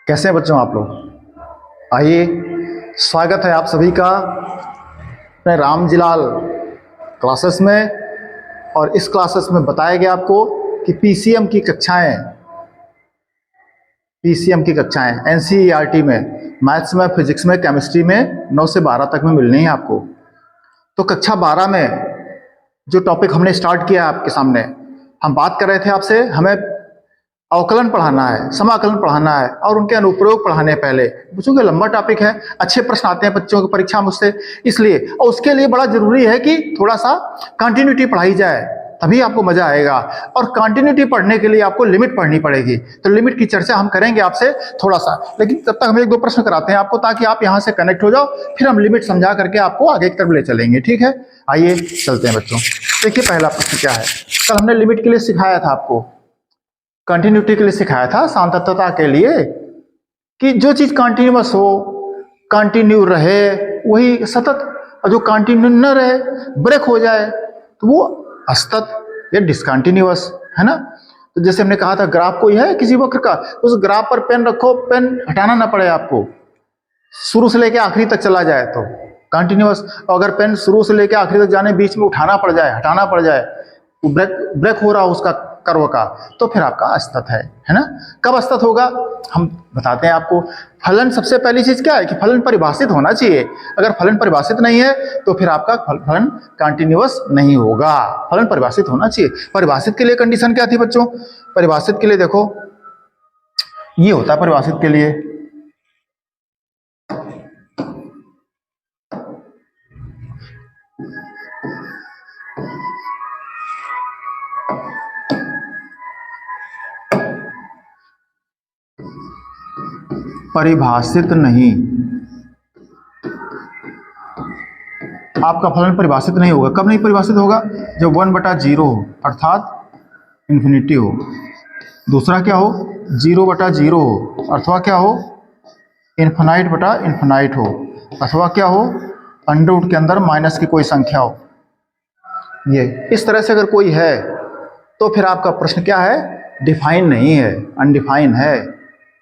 कैसे हैं बच्चों आप लोग। आइए, स्वागत है आप सभी का अपने रामजीलाल क्लासेस में। और इस क्लासेस में बताया गया आपको कि पीसीएम की कक्षाएं एनसीईआरटी में मैथ्स में, फिजिक्स में, केमिस्ट्री में 9 से 12 तक में मिलनी है आपको। तो कक्षा 12 में जो टॉपिक हमने स्टार्ट किया आपके सामने, हम बात कर रहे थे आपसे, हमें अवकलन पढ़ाना है, समाकलन पढ़ाना है और उनके अनुप्रयोग पढ़ाने हैं। पहले बच्चों के लंबा टॉपिक है, अच्छे प्रश्न आते हैं बच्चों की परीक्षा मुझसे, इसलिए और उसके लिए बड़ा जरूरी है कि थोड़ा सा कंटिन्यूटी पढ़ाई जाए, तभी आपको मजा आएगा। और कंटिन्यूटी पढ़ने के लिए आपको लिमिट पढ़नी पड़ेगी, तो लिमिट की चर्चा हम करेंगे आपसे थोड़ा सा, लेकिन तब तक हम एक दो प्रश्न कराते हैं आपको ताकि आप यहाँ से कनेक्ट हो जाओ, फिर हम लिमिट समझा करके आपको आगे की तरफ ले चलेंगे। ठीक है, आइए चलते हैं बच्चों। देखिए पहला प्रश्न क्या है। कल हमने लिमिट के लिए सिखाया था आपको, कंटिन्यूटी के लिए सिखाया था, सातत्यता के लिए, कि जो चीज कंटिन्यूअस हो, कंटिन्यू रहे वही सतत, और जो कंटिन्यू न रहे, ब्रेक हो जाए तो वो असतत या डिसकंटिन्यूअस है ना। तो जैसे हमने कहा था, ग्राफ कोई है किसी वक्र का, उस ग्राफ पर पेन रखो, पेन हटाना ना पड़े आपको, शुरू से लेकर आखिरी तक चला जाए तो कंटिन्यूअस। अगर पेन शुरू से लेकर आखिरी तक जाने बीच में उठाना पड़ जाए, हटाना पड़ जाए, ब्रेक हो रहा हो उसका कर्व का, तो फिर आपका असतत है ना। कब असतत होगा हम बताते हैं आपको। फलन, सबसे पहली चीज क्या है कि फलन परिभाषित होना चाहिए। अगर फलन परिभाषित नहीं है तो फिर आपका फलन कंटिन्यूअस नहीं होगा। फलन परिभाषित होना चाहिए। परिभाषित के लिए कंडीशन क्या थी बच्चों? परिभाषित के लिए देखो, ये होता है परिभाषित के लिए, परिभाषित नहीं, आपका फलन परिभाषित नहीं होगा। कब नहीं परिभाषित होगा? जब 1/0 हो, अर्थात इन्फिनिटी हो। दूसरा क्या हो? 0/0 हो, अथवा क्या हो? इन्फिनाइट हो, अथवा क्या हो? अंडर रूट के अंदर माइनस की कोई संख्या हो। ये इस तरह से अगर कोई है तो फिर आपका प्रश्न क्या है? डिफाइन नहीं है, अनडिफाइन है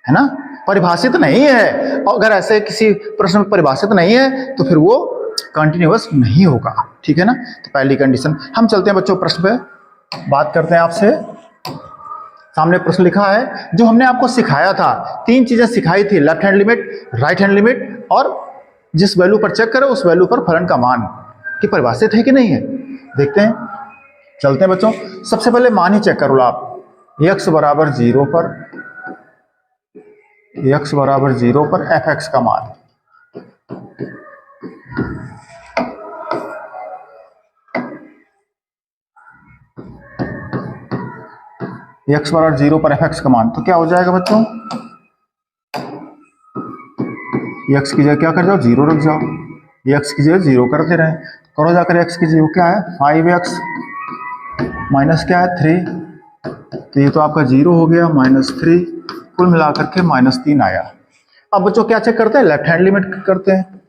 ना, परिभाषित नहीं है। और अगर ऐसे किसी प्रश्न में परिभाषित नहीं है तो फिर वो कंटिन्यूअस नहीं होगा। ठीक है ना, तो पहली कंडीशन। हम चलते हैं बच्चों प्रश्न पे, बात करते हैं आपसे। सामने प्रश्न लिखा है जो हमने आपको सिखाया था, 3 चीजें सिखाई थी, left hand limit, right hand limit, और जिस वैल्यू पर चेक करो उस वैल्यू पर फलन का मान कि परिभाषित है कि नहीं है। देखते हैं, चलते हैं बच्चों। सबसे पहले मान ही चेक करो आप, x बराबर 0 पर, x बराबर 0 पर fx का मान, x बराबर 0 पर fx का मान, तो क्या हो जाएगा बच्चों? x की जगह क्या कर जाओ? 0 रख जाओ, x की जगह 0 करते रहे, करो जाकर x की जगह क्या है? 5x माइनस क्या है? 3, तो ये तो आपका 0 हो गया, -3, कुल मिलाकर के -3 आया। अब बच्चों क्या चेक करते हैं? लेफ्ट हैंड लिमिट करते हैं,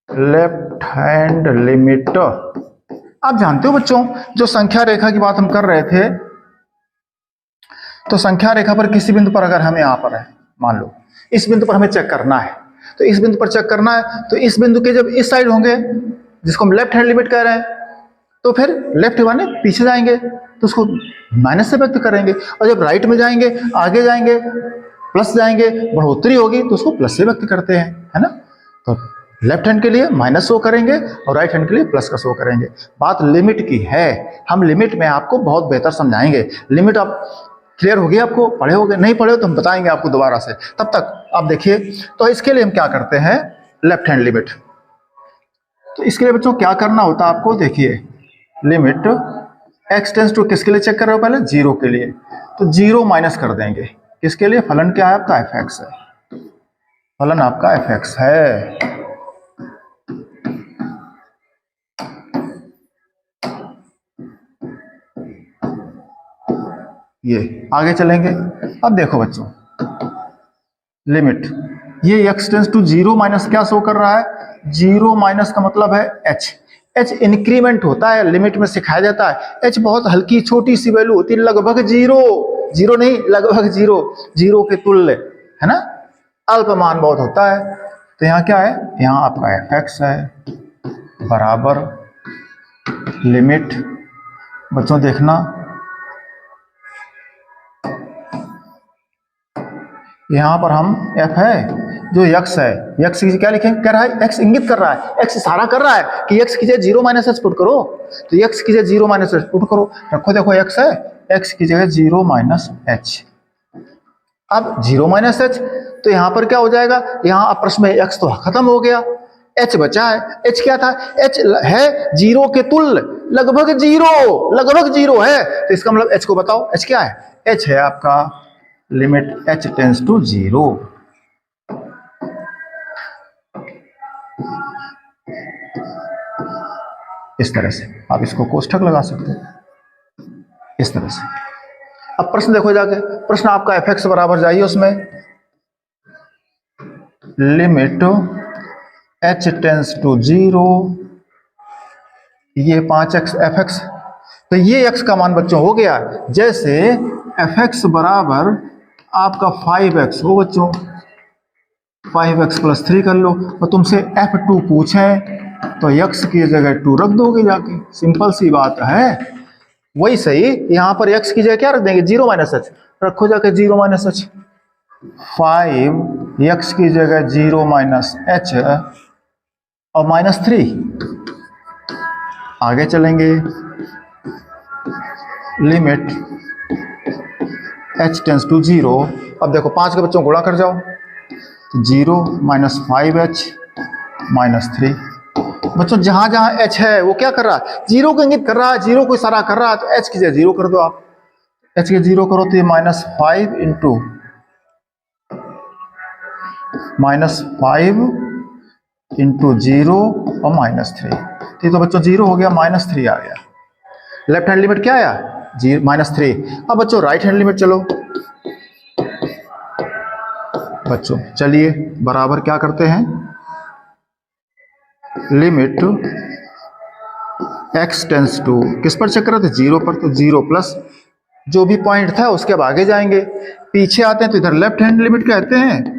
लेफ्ट हैंड लिमिट। आप जानते हो बच्चों, जो संख्या रेखा की बात हम कर रहे थे, तो संख्या रेखा पर किसी बिंदु पर अगर हम यहाँ पर है, मान लो इस बिंदु पर हमें चेक करना है, तो इस बिंदु पर चेक करना है, तो इस बिंदु के जब इस साइड होंगे, जिसको हम लेफ्ट हैंड लिमिट कह रहे हैं, तो फिर लेफ्ट माने पीछे जाएंगे तो उसको माइनस से व्यक्त करेंगे, और जब राइट में जाएंगे, आगे जाएंगे, प्लस जाएंगे, बढ़ोतरी होगी तो उसको प्लस से व्यक्त करते हैं, है ना। तो लेफ्ट हैंड के लिए माइनस शो करेंगे और राइट हैंड के लिए प्लस का शो करेंगे। बात लिमिट की है, हम लिमिट में आपको बहुत बेहतर समझाएंगे। लिमिट आप क्लियर होगी, आपको पढ़े होगे, नहीं पढ़े हो तो हम बताएंगे आपको दोबारा से, तब तक आप देखिए। तो इसके लिए हम क्या करते हैं? Left hand limit. तो इसके लिए बच्चों क्या करना होता है आपको? देखिए, लिमिट x टेंस टू किसके लिए चेक कर रहे हो? पहले 0 के लिए, तो 0 माइनस कर देंगे, किसके लिए? फलन क्या है आपका? fx है, फलन आपका fx है। ये आगे चलेंगे। अब देखो बच्चों, लिमिट, ये x टेंस टू 0 माइनस क्या शो कर रहा है? 0 माइनस का मतलब है h इंक्रीमेंट होता है, लिमिट में सिखाया जाता है। h बहुत हल्की छोटी सी वैल्यू होती है, लगभग 0 नहीं, लगभग 0 के तुल्य, है ना। अल्पमान बहुत होता है। तो यहाँ क्या है, यहाँ आपका fx है बराबर लिमिट, बच्चों देखना यहाँ पर हम f है जो x है, x की क्या लिखेंगे, कह रहा है x इंगित कर रहा है, x इशारा कर रहा है कि x की जगह 0 माइनस एच पुट करो, तो x की जगह 0 माइनस एच पुट करो, रखो देखो x है, x की जगह 0 माइनस एच। अब 0 माइनस एच तो यहाँ पर क्या हो जाएगा, यहाँ अब प्रश्न में x तो खत्म हो गया, h बचा है। h क्या था, h है 0 के तुल्य, लगभग 0 है, तो इसका मतलब h को बताओ, h क्या है, h है आपका लिमिट h टेंस टू 0। इस तरह से आप इसको कोष्ठक लगा सकते हो, इस तरह से। अब प्रश्न देखो जाके, प्रश्न आपका fx बराबर जाइए उसमें लिमिट h टेंस टू 0, ये 5x fx, तो ये x का मान बच्चों हो गया, जैसे fx बराबर आपका 5x हो बच्चों, 5x प्लस 3 कर लो, और तुमसे f2 पूछे तो x की जगह 2 रख दोगे जाके, सिंपल सी बात है। वही सही यहाँ पर x की जगह क्या रख देंगे, 0 माइनस एच, रखो जाके 0 माइनस एच, 5x की जगह 0 माइनस एच और माइनस 3, आगे चलेंगे लिमिट h टेंस टू 0। अब देखो 5 के बच्चों गुणा कर जाओ, तो 0 माइनस 5h माइनस 3, बच्चों जहां जहां h है वो क्या कर रहा है, 0 को इंगित कर रहा है, 0 को इशारा कर रहा है, तो h की जगह 0 कर दो आप, h की 0 करो तो ये माइनस 5 इंटू जीरो और माइनस 3, तो बच्चों 0 हो गया, माइनस 3 आ गया, लेफ्ट हैंड लिमिट क्या आया, माइनस 3। अब बच्चों राइट हैंड लिमिट चलो, बच्चों चलिए बराबर क्या करते हैं, लिमिट x टेंस टू किस पर चेक कर रहे थे, 0 पर, तो 0 प्लस जो भी पॉइंट था उसके अब आगे जाएंगे, पीछे आते हैं तो इधर लेफ्ट हैंड लिमिट कहते हैं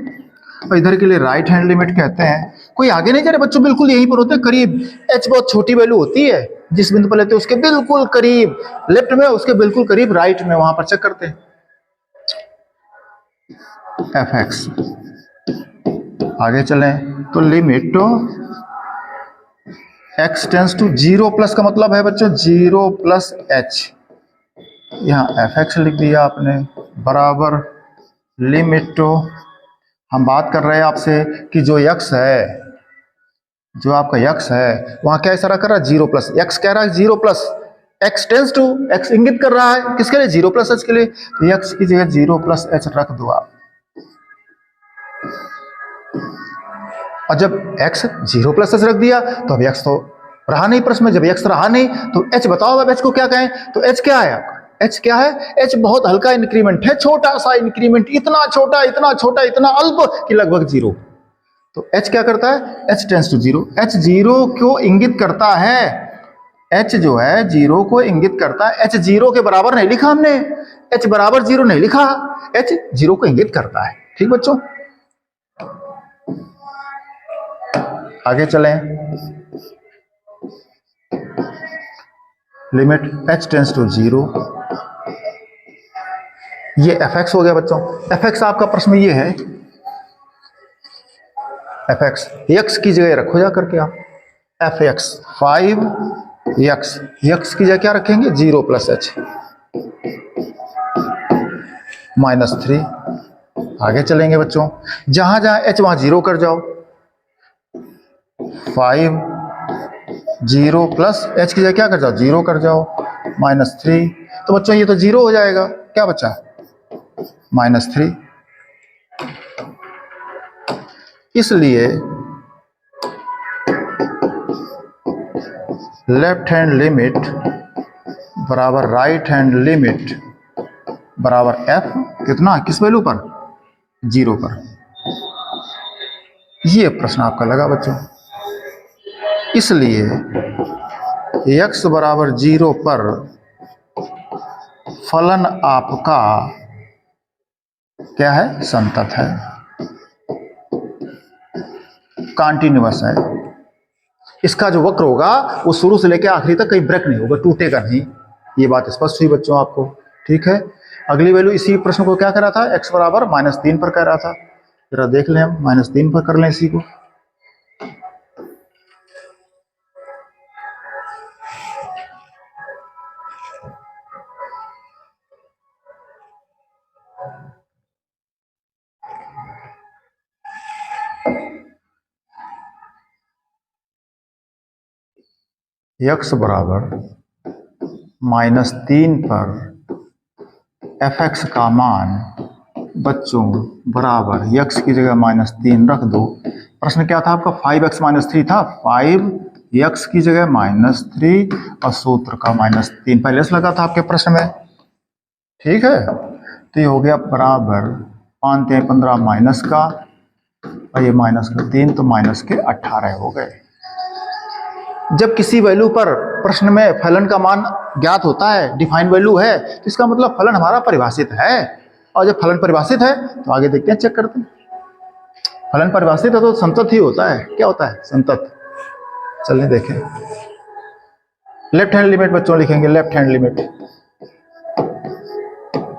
और इधर के लिए राइट हैंड लिमिट कहते हैं। कोई आगे नहीं जा रहे बच्चों, बिल्कुल यहीं पर होते हैं करीब, h बहुत छोटी वैल्यू होती है, जिस बिंदु पर लेते हैं उसके बिल्कुल करीब लेफ्ट में, उसके बिल्कुल करीब राइट में, वहां पर चेक करते हैं fx। आगे चलें तो limit x tends to 0 plus का मतलब है बच्चों 0 प्लस h, यहाँ fx लिख दिया आपने बराबर लिमिट, हम बात कर रहे हैं आपसे कि जो x है, जो आपका x है वहां क्या इशारा कर रहा है, 0 प्लस, x कह रहा है 0 plus, x tends to, x इंगित कर रहा है किसके लिए, 0 प्लस h के लिए, तो x की जगह 0 प्लस h रख दो आप, और जब x 0 प्लस h रख दिया तो अब x तो रहा नहीं प्रश्न में, जब x रहा नहीं तो h बताओ अब h को क्या कहें, तो h क्या है, h क्या है, h बहुत हल्का इंक्रीमेंट है, छोटा सा इंक्रीमेंट, इतना छोटा इतना अल्प कि लगभग 0, तो h क्या करता है, h टेंस टू 0, h 0 को इंगित करता है, h जो है 0 को इंगित करता है, h 0 के बराबर नहीं लिखा हमने, h बराबर 0 नहीं लिखा, h 0 को इंगित करता है, ठीक बच्चों। आगे चलें, लिमिट h टेंस टू 0, ये fx हो गया बच्चों, fx आपका प्रश्न ये है, fx x की जगह रखो जा करके आप, fx 5x की जगह क्या रखेंगे, 0 प्लस h माइनस 3। आगे चलेंगे बच्चों, जहां जहां h वहां 0 कर जाओ, 5 0 प्लस h की जगह क्या कर जाओ, 0 कर जाओ, माइनस 3, तो बच्चों ये तो 0 हो जाएगा, क्या बचा माइनस 3। इसलिए लेफ्ट हैंड लिमिट बराबर राइट हैंड लिमिट बराबर f कितना, किस वैल्यू पर, 0 पर। ये प्रश्न आपका लगा बच्चों, इसलिए x बराबर 0 पर फलन आपका क्या है, संतत है। कंटिन्यूअस है। इसका जो वक्र होगा वो शुरू से लेकर आखिरी तक कहीं ब्रेक नहीं होगा, टूटेगा नहीं। ये बात स्पष्ट हुई बच्चों आपको? ठीक है। अगली वैल्यू इसी प्रश्न को क्या कर रहा था, x बराबर -3 पर कह रहा था। जरा देख लें हम, -3 पर कर लें इसी को। x बराबर -3 पर fx का मान बच्चों बराबर x की जगह -3 रख दो। प्रश्न क्या था आपका, 5x -3 था, 5x की जगह -3 और सूत्र का -3 पहले से लगा था आपके प्रश्न में। ठीक है, तो ये हो गया बराबर 5 3 15 माइनस का, और ये -3 तो -18 हो गए। जब किसी वैल्यू पर प्रश्न में फलन का मान ज्ञात होता है, डिफाइन वैल्यू है, तो इसका मतलब फलन हमारा परिभाषित है। और जब फलन परिभाषित है तो आगे देखते हैं, चेक करते हैं। फलन परिभाषित है तो संतत ही होता है। क्या होता है? संतत। चलिए देखें, लेफ्ट हैंड लिमिट बच्चों लिखेंगे, left hand limit.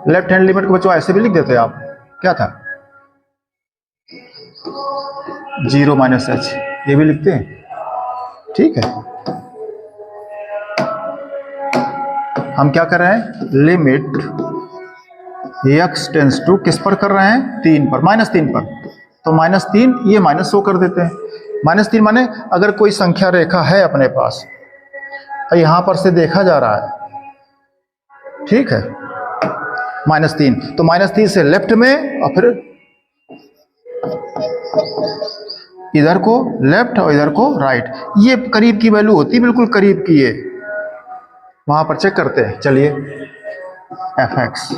Left hand limit को बच्चों ऐसे भी लिख देते हैं आप, क्या था, 0 - h, ये भी लिखते हैं। ठीक है, हम क्या कर रहे हैं, लिमिट x टेंस टू किस पर कर रहे हैं, 3 पर, -3 पर। तो -3 ये -100 कर देते हैं। -3 माने अगर कोई संख्या रेखा है अपने पास और यहां पर से देखा जा रहा है, ठीक है, -3, तो -3 से लेफ्ट में और फिर इधर को लेफ्ट और इधर को राइट। ये करीब की वैल्यू होती है, बिल्कुल करीब की। ये वहां पर चेक करते हैं। चलिए, fx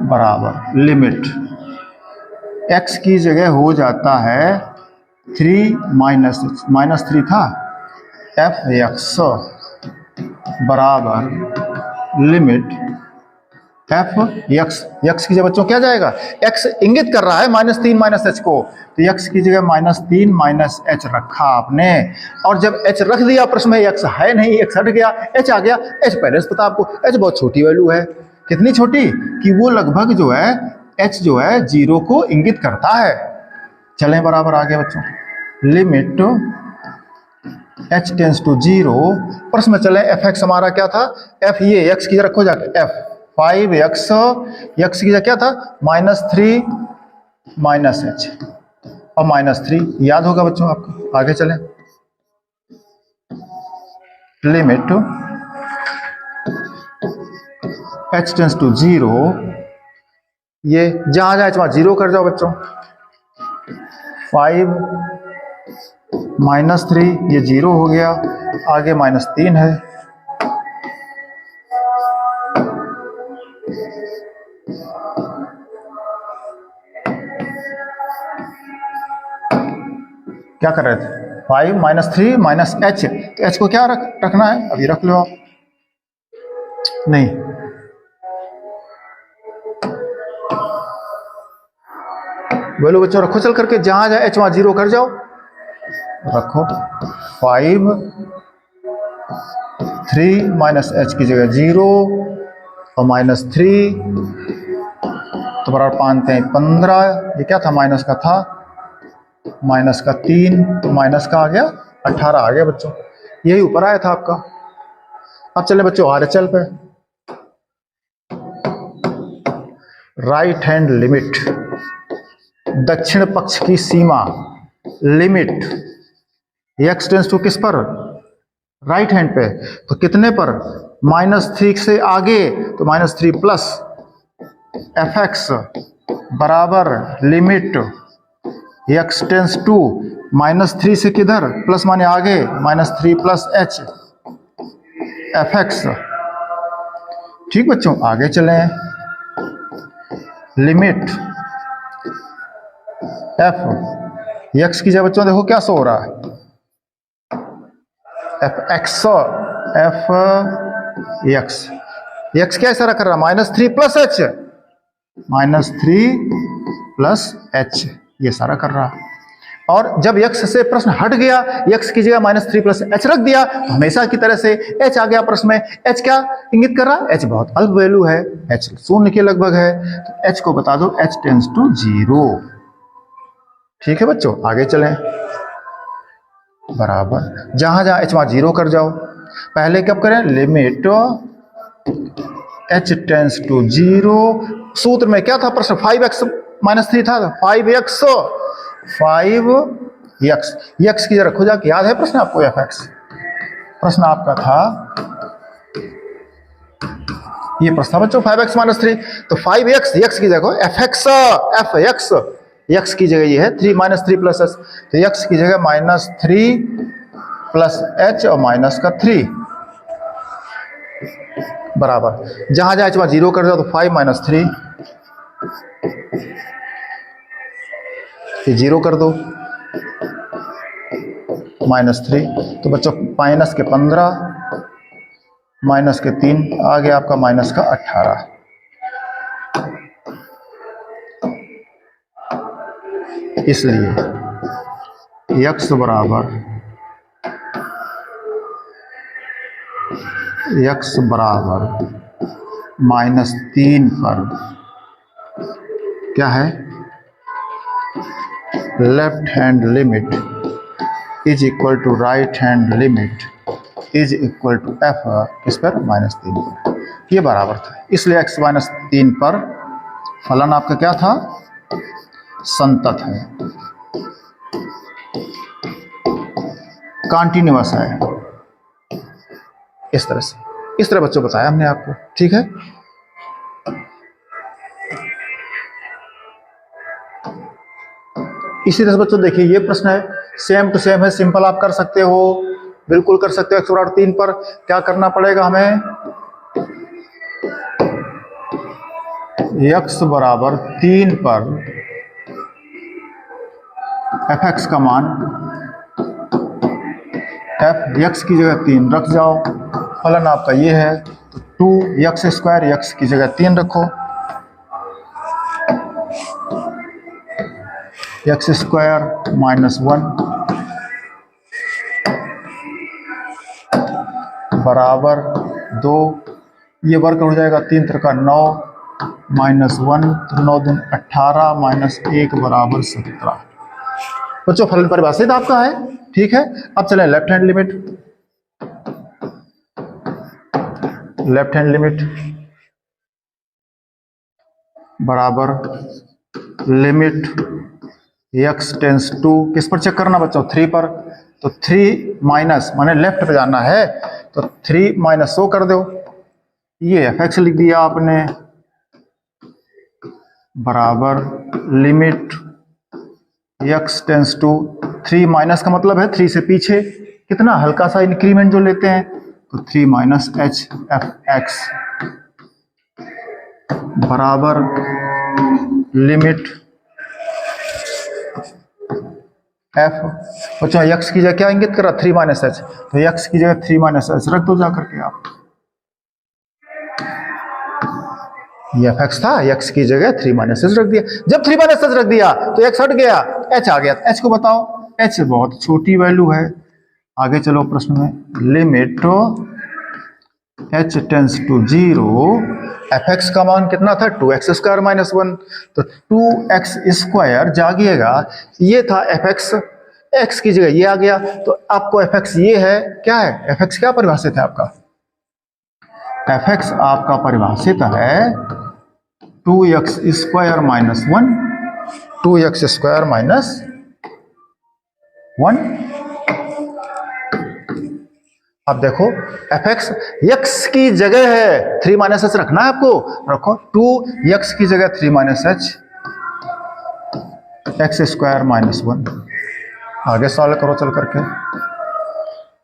बराबर लिमिट x की जगह हो जाता है 3 -3 था, fx बराबर लिमिट x की जगह बच्चों क्या जाएगा, x इंगित कर रहा है -3 - h को, तो x की जगह -3 - h रखा आपने। और जब h रख दिया प्रश्न में, x है नहीं, x हट गया, h आ गया। h पहले से पता आपको, h बहुत छोटी वैल्यू है। कितनी छोटी कि वो लगभग जो है h जो है 0 को इंगित करता है। चलें बराबर आगे बच्चों, लिमिट h टेंस टू 0। प्रश्न में चले, fx हमारा क्या था, f ये x की जगह रखो जाके, f 5x, x की जगह क्या था, -3 - h और -3 याद होगा बच्चों आपको। आगे चलें, लिमिट h टेंस टू 0, ये जहां जाए वहां 0 कर जाओ बच्चों। 5 -3 ये 0 हो गया, आगे -3 है। क्या कर रहे थे, 5 -3 -h, तो h को क्या रखना है, अभी रख लो आप। नहीं, बोलो बच्चों रखो, चल करके जहां जाए h वहां 0 कर जाओ। रखो 5 3 -h की जगह 0 और -3, तो बराबर 5 3 15। ये क्या था, माइनस का था, माइनस का 3, तो माइनस का आ गया 18 आ गया बच्चों। यही ऊपर आया था आपका। अब चले बच्चों RHL पे, राइट हैंड लिमिट, दक्षिण पक्ष की सीमा, लिमिट x टेंस टू किस पर, राइट हैंड पे, तो कितने पर, -3 से आगे, तो -3 प्लस fx बराबर लिमिट x टेंस टू -3 से किधर, प्लस माने आगे, -3 + h fx। ठीक बच्चों, आगे चलें, लिमिट f x की जगह बच्चों देखो क्या सो हो रहा है, fx x क्या इशारा कर रहा है, -3 + h, -3 + h ये सारा कर रहा है। और जब x से प्रश्न हट गया, x की जगह -3 प्लस h रख दिया, तो हमेशा की तरह से h आ गया प्रश्न में। h क्या इंगित कर रहा है? h बहुत अल्प वैल्यू है, h शून्य के लगभग है, तो h को बता दो h टेंड्स टू 0। ठीक है बच्चों, आगे चलें। बराबर जहां जहां h वहां 0 कर जाओ। पहले कब करें? Limit h tends to 0। सूत्र में क्या था प्रश्न? 5x -3 था, 5x की जरा रखो जाके, याद है प्रश्न आपको? fx प्रश्न आपका था, ये प्रश्न था बच्चों 5x -3। तो 5x x की जगह fx x की जगह ये है 3 -3 प्लस h, तो x की जगह -3 प्लस h और माइनस का 3 बराबर जहां जहां h वहां 0 कर दो, तो 5 -3 ये 0 कर दो, -3, तो बच्चों माइनस के 15 माइनस के 3 आ गया आपका माइनस का 18। इसलिए x बराबर -3 पर क्या है? Left hand limit is equal to right hand limit is equal to f इस पर -3 पर, ये बराबर था। इसलिए x -3 पर फलन आपका क्या था? संतत है, कॉन्टिन्यूअस है। इस तरह बच्चों बताया हमने आपको। ठीक है, इसी तरह से बच्चों देखिए ये प्रश्न है, सेम टू सेम है, सिंपल आप कर सकते हो, बिल्कुल कर सकते हो। x बराबर 3 पर क्या करना पड़ेगा हमें? x बराबर 3 पर fx का मान x की जगह 3 रख जाओ, फलन आपका ये है, तो 2x² x की जगह 3 रखो, x² -1 बराबर 2, ये वर्ग हो जाएगा 3 3 का 9 -1, तो 9 दूनी 18 -1 बराबर 17। बच्चों फलन परिभाषित आपका है। ठीक है, अब चलें लेफ्ट हैंड लिमिट बराबर लिमिट x टेंस टू, किस पर चेक करना बच्चों? 3 पर, तो 3 माइनस माने लेफ्ट पे जाना है, तो 3 माइनस 100 कर दो, ये fx लिख दिया आपने, बराबर limit x tends to 3 minus का मतलब है 3 से पीछे कितना हल्का सा इंक्रीमेंट जो लेते हैं, तो 3 माइनस h fx बराबर लिमिट f। बच्चों x की जगह क्या इंगित कर रहा? 3 माइनस h, तो x की जगह 3 माइनस h रख दो जाकर के आप, ये fx था, x की जगह 3 माइनस h रख दिया। जब 3 माइनस h रख दिया तो x हट गया, h आ गया, h को बताओ, h बहुत छोटी वैल्यू है। आगे चलो प्रश्न में, limit h tends to 0, fx का मान कितना था? 2x² -1, तो 2x² जागिएगा, ये था fx, x की जगह ये आ गया, तो आपको fx ये है, क्या है fx? क्या परिभाषित है आपका? fx आपका परिभाषित है 2x² -1, 2x² -1। अब देखो fx x की जगह है 3 माइनस h रखना है आपको, रखो 2x की जगह 3 माइनस h x² -1। आगे सॉल्व करो चल करके,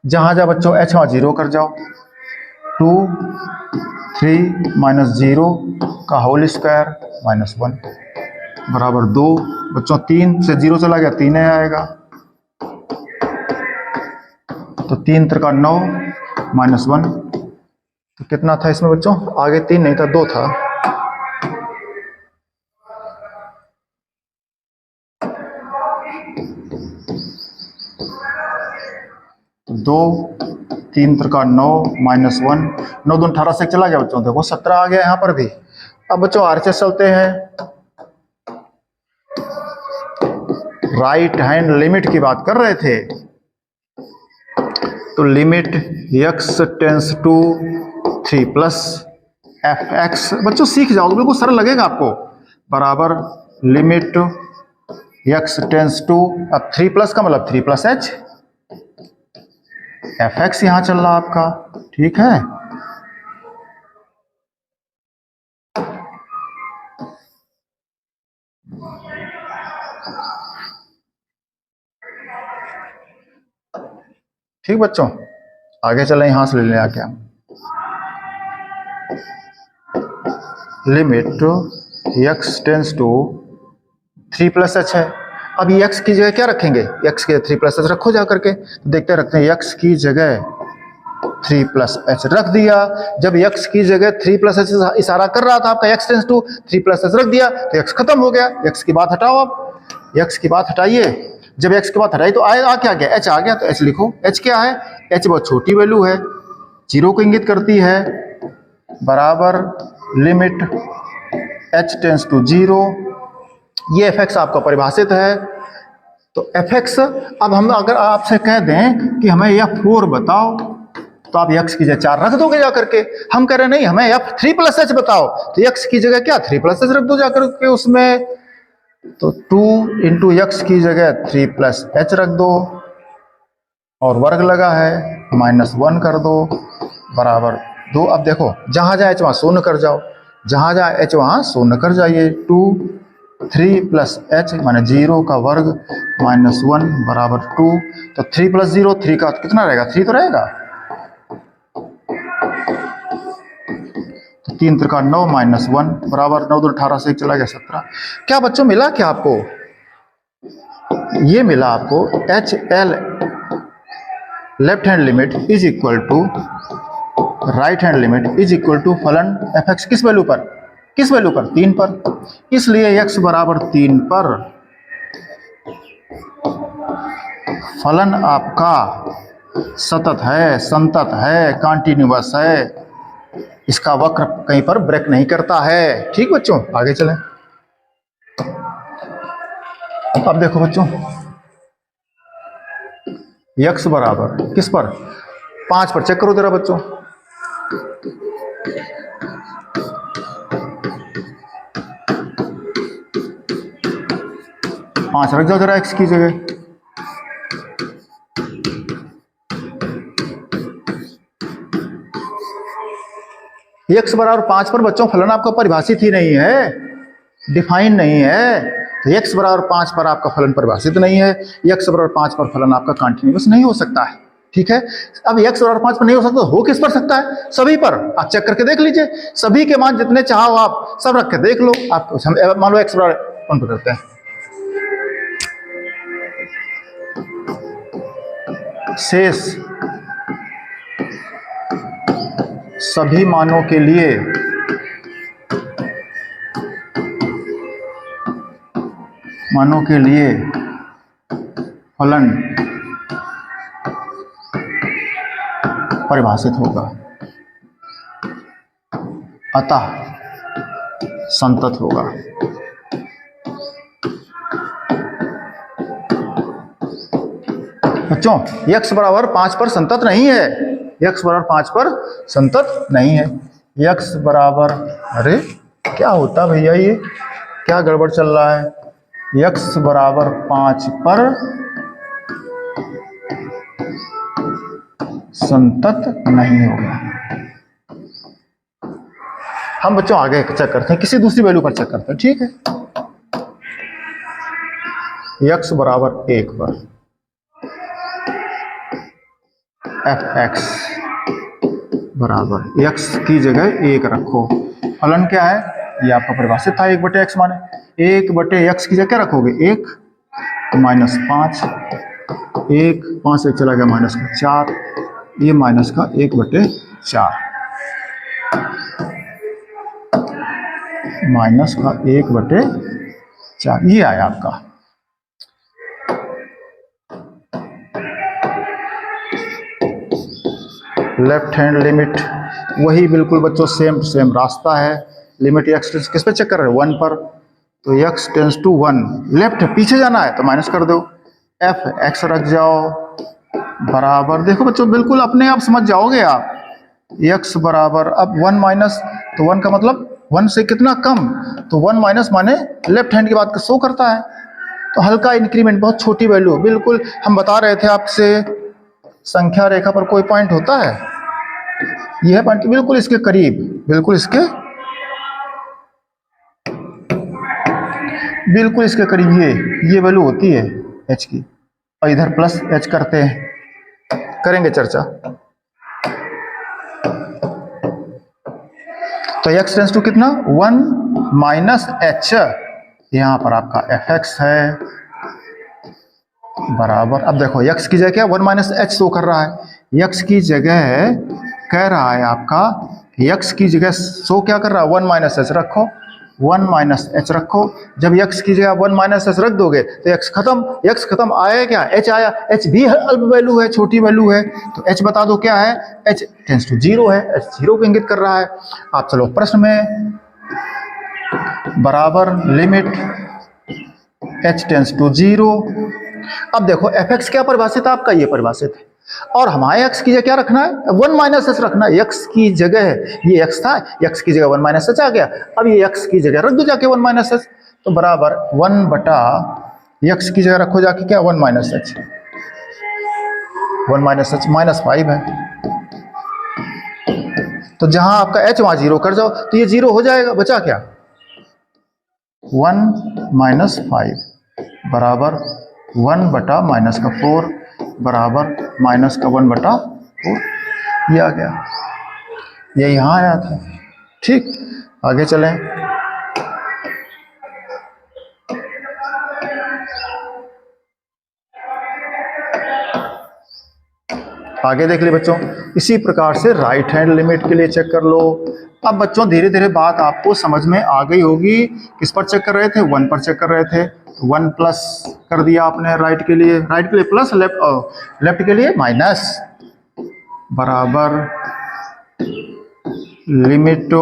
जहां जहां बच्चों h वहां 0 कर जाओ, 2 3 माइनस 0 का होल स्क्वायर -1 बराबर 2। बच्चों 3 से 0 चला गया, 3 आएगा, तो 3 3 का 9 -1, तो कितना था इसमें बच्चों? आगे 3 नहीं था, 2 था, 2, 3 त्रिका 9 -1, 9 दूनी 18 से चला गया बच्चों, देखो 17 आ गया यहाँ पर भी। अब बच्चों RHS चलते हैं, राइट हैंड लिमिट की बात कर रहे थे, तो limit x tends to 3 plus fx, बच्चों सीख जाओगे, बिल्कुल सरल लगेगा आपको, बराबर लिमिट x टेंस टू, अब 3 प्लस का मतलब 3 प्लस h, fx यहां चल रहा आपका, ठीक है। ठीक बच्चों, आगे चलें, यहां से ले लें आके हम limit x tends to 3 plus h है। अब ये x की जगह क्या रखेंगे, x के 3 प्लस h रखो जा करके, तो देखते रखते हैं, x की जगह 3 प्लस h रख दिया। जब x की जगह 3 प्लस h इशारा कर रहा था आपका, x tends to 3 plus h रख दिया तो x खत्म हो गया, x की बात हटाओ, अब x की बात हटाइए, जब x की बात हटाई तो आ क्या गया, h आ गया, तो h लिखो, h क्या है, h बहुत छोटी वैल्यू है, 0 को इंगित करती है, बराबर लिमिट h टेंस टू 0, ये fx आपका परिभाषित है। तो fx, अब हम अगर आपसे कह दें कि हमें f4 बताओ, तो आप x की जगह 4 रख दोगे जाकर के, हम कह रहे नहीं हमें f3 प्लस h बताओ, तो x की जगह क्या 3 प्लस h रख दो जाकर के उसमें, तो 2 इंटू x की जगह 3 प्लस h रख दो, और वर्ग लगा है -1 कर दो, बराबर 2। अब देखो जहां जहां h वहां शून्य कर जाओ, जहां जहां h वहां शून्य कर जाइए, 2 3 प्लस h माने 0 का वर्ग -1 बराबर 2, तो 3 प्लस 0 3 का कितना रहेगा, 3 तो रहेगा, 3 त्रिका 9 -1 बराबर 9 दूनी 18 से चला गया 17। क्या बच्चों मिला क्या आपको, ये मिला आपको HL left hand limit is equal to right hand limit is equal to फलन fx किस वैल्यू पर, किस वैल्यू पर, 3 पर, इसलिए x बराबर 3 पर फलन आपका सतत है, संतत है, कंटिन्यूअस है, इसका वक्र कहीं पर ब्रेक नहीं करता है। ठीक बच्चों, आगे चलें। अब देखो बच्चों, x बराबर किस पर, 5 पर, चेक करो जरा बच्चों, पांच रख जाओ जरा x की जगह, x बराबर 5 पर बच्चों फलन आपका परिभाषित ही नहीं है, डिफाइन नहीं है, तो x बराबर 5 पर आपका फलन परिभाषित नहीं है, x बराबर 5 पर फलन आपका कंटिन्यूअस नहीं हो सकता है। ठीक है, अब x बराबर 5 पर नहीं हो सकता, हो किस पर सकता है, सभी पर, आप चेक करके देख लीजिए, सभी के मान जितने चाहो आप सब रख के देख लो, आप मान लो x बराबर कौन पर करते हैं, शेष सभी मानों के लिए फलन परिभाषित होगा, अतः संतत होगा। बच्चों x बराबर 5 पर संतत नहीं है, x बराबर 5 पर संतत नहीं है, x बराबर, अरे क्या होता भैया, ये क्या गड़बड़ चल रहा है, x बराबर 5 पर संतत नहीं होगा। हम बच्चों आगे चेक करते हैं, किसी दूसरी वैल्यू पर चेक करते हैं, ठीक है। x बराबर 1 पर fx बराबर x की जगह 1 रखो, फलन क्या है, ये आपका परिभाषित था 1/x, माने 1/x की जगह क्या रखोगे, 1 -5, 1 5 से चला गया -4, ये माइनस का 1/4, माइनस का 1/4, ये आया आपका। लेफ्ट हैंड लिमिट, वही बिल्कुल बच्चों सेम टू सेम रास्ता है। लिमिट एक्स किस पे चेक कर रहे हैं, 1 पर, तो x टेंस टू 1, लेफ्ट पीछे जाना है तो माइनस कर दो, f x रख जाओ बराबर, देखो बच्चों बिल्कुल अपने आप समझ जाओगे आप, x बराबर अब 1 माइनस, तो 1 का मतलब 1 से कितना कम, तो 1 माइनस माने लेफ्ट हैंड की बात शो करता है, तो हल्का इंक्रीमेंट, बहुत छोटी वैल्यू, बिल्कुल हम बता रहे थे आपसे संख्या रेखा पर कोई पॉइंट होता है, यह पॉइंट बिल्कुल इसके करीब, बिल्कुल इसके करीब ये वैल्यू होती है h की, और इधर प्लस h करते हैं, करेंगे चर्चा। तो x टेंस टू कितना 1 माइनस h, यहां पर आपका fx है बराबर, अब देखो x की जगह 1 माइनस h शो कर रहा है, x की जगह कह रहा है आपका, x की जगह शो क्या कर रहा है 1 माइनस h रखो, 1 माइनस h रखो, जब x की जगह 1 माइनस h रख दोगे तो x खत्म आया क्या, h आया, h भी अल्प वैल्यू है, छोटी वैल्यू है, तो h बता दो क्या है, h टेंस टू 0 है, h 0 को इंगित कर रहा है। आप चलो प्रश्न में बराबर लिमिट h टेंस टू 0, अब देखो fx क्या परिभाषित है आपका, ये परिभाषित है, और हमारे x की जगह क्या रखना है 1 माइनस h रखना है, x की जगह ये x था, x की जगह 1 माइनस h आ गया, अब ये x की जगह रख दो जाके 1 माइनस h, तो बराबर 1 बटा x की जगह रखो जाके क्या 1 minus h, 1 minus h minus 5 है, तो जहां आपका h वहां 0 कर जाओ, तो ये 0 हो जाएगा, बचा क्या 1 माइनस 5 बराबर 1 बटा माइनस का 4 बराबर माइनस का 1 बटा 4, ये आ गया, ये यहाँ आया था। ठीक, आगे चलें, आगे देख लिए बच्चों, इसी प्रकार से राइट हैंड लिमिट के लिए चेक कर लो। अब बच्चों धीरे धीरे बात आपको समझ में आ गई होगी, किस पर चेक कर रहे थे 1 पर चेक कर रहे थे, 1 प्लस कर दिया आपने राइट के लिए प्लस, लेफ्ट के लिए माइनस, बराबर limit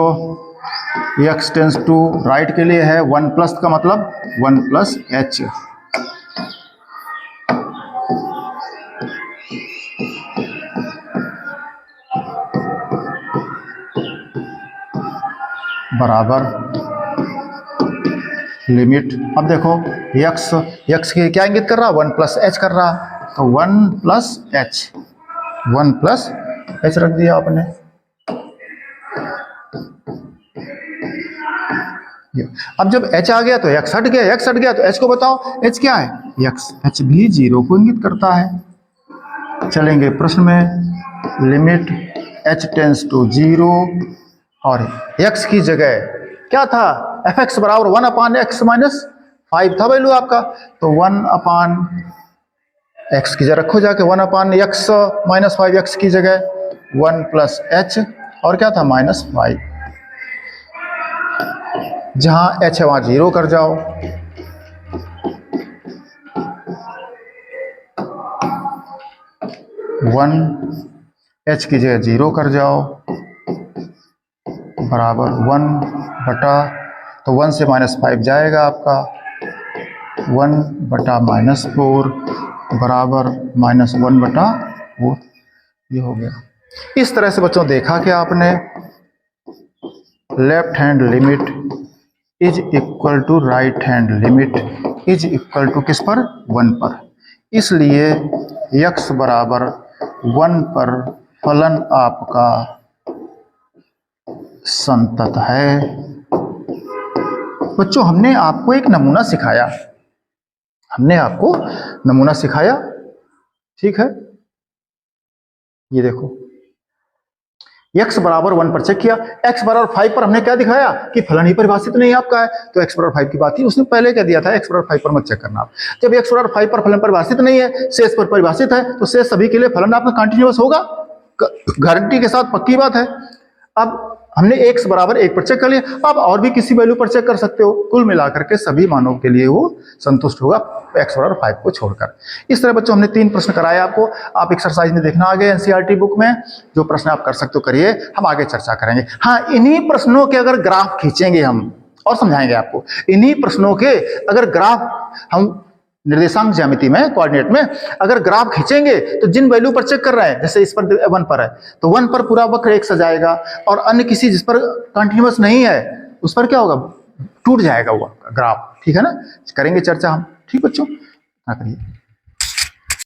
x tends to right के लिए है 1 प्लस का मतलब 1 प्लस h, बराबर लिमिट, अब देखो x की क्या इंगित कर रहा 1 प्लस h कर रहा, तो 1 प्लस h रख दिया आपने, अब जब h आ गया तो x हट गया तो h को बताओ, h क्या है h भी 0 को इंगित करता है। चलेंगे प्रश्न में, लिमिट h टेंस टू 0, और x की जगह क्या था fx बराबर 1 अपान x माइनस 5 था वैल्यू आपका, तो 1 अपान x की जगह रखो जाके 1 अपान x माइनस 5, x की जगह 1 प्लस h, और क्या था माइनस 5, जहां h है वहां 0 कर जाओ, वन h की जगह 0 कर जाओ, बराबर 1 बटा, तो 1 से माइनस 5 जाएगा आपका 1 बटा माइनस 4 बराबर माइनस 1 बटा 4, ये हो गया। इस तरह से बच्चों देखा कि आपने left hand limit is equal to right hand limit is equal to किस पर 1 पर, इसलिए x बराबर 1 पर फलन आपका संतत है। बच्चों हमने आपको एक नमूना सिखाया, ठीक है, ये देखो x बराबर 1 पर चेक किया, x बराबर 5 पर हमने क्या दिखाया कि फलन ही परिभाषित नहीं आपका है, तो x बराबर 5 की बात ही उसने पहले कह दिया था, x बराबर 5 पर मत चेक करना आप। जब x बराबर 5 पर फलन परिभाषित नहीं है, शेष पर परिभाषित है, तो शेष सभी के लिए फलन आपका कंटिन्यूअस होगा, गारंटी के साथ, पक्की बात है। अब हमने x बराबर 1 पर चेक कर लिया, अब और भी किसी वैल्यू पर चेक कर सकते हो। कुल मिलाकर के सभी मानों के लिए वो संतुष्ट होगा x बराबर 5 को छोड़कर। इस तरह बच्चों हमने 3 प्रश्न कराए आपको। आप एक्सरसाइज में देखना आगे एनसीईआरटी बुक में, जो प्रश्न आप कर सकते हो करिए, हम आगे चर्चा करेंगे। हाँ, इन्हीं प्रश्नों के अगर ग्राफ खींचेंगे हम और समझाएंगे आपको। इन्हीं प्रश्नों के अगर ग्राफ हम निर्देशांक ज्यामिति में, कोऑर्डिनेट में अगर ग्राफ खींचेंगे तो जिन वैल्यू पर चेक कर रहे हैं, जैसे इस पर 1 पर है तो 1 पर पूरा वक्र एक सजाएगा, और अन्य किसी जिस पर कंटिन्यूअस नहीं है उस पर क्या होगा, टूट जाएगा वो ग्राफ। ठीक है ना, करेंगे चर्चा हम। ठीक बच्चों, ना करिए।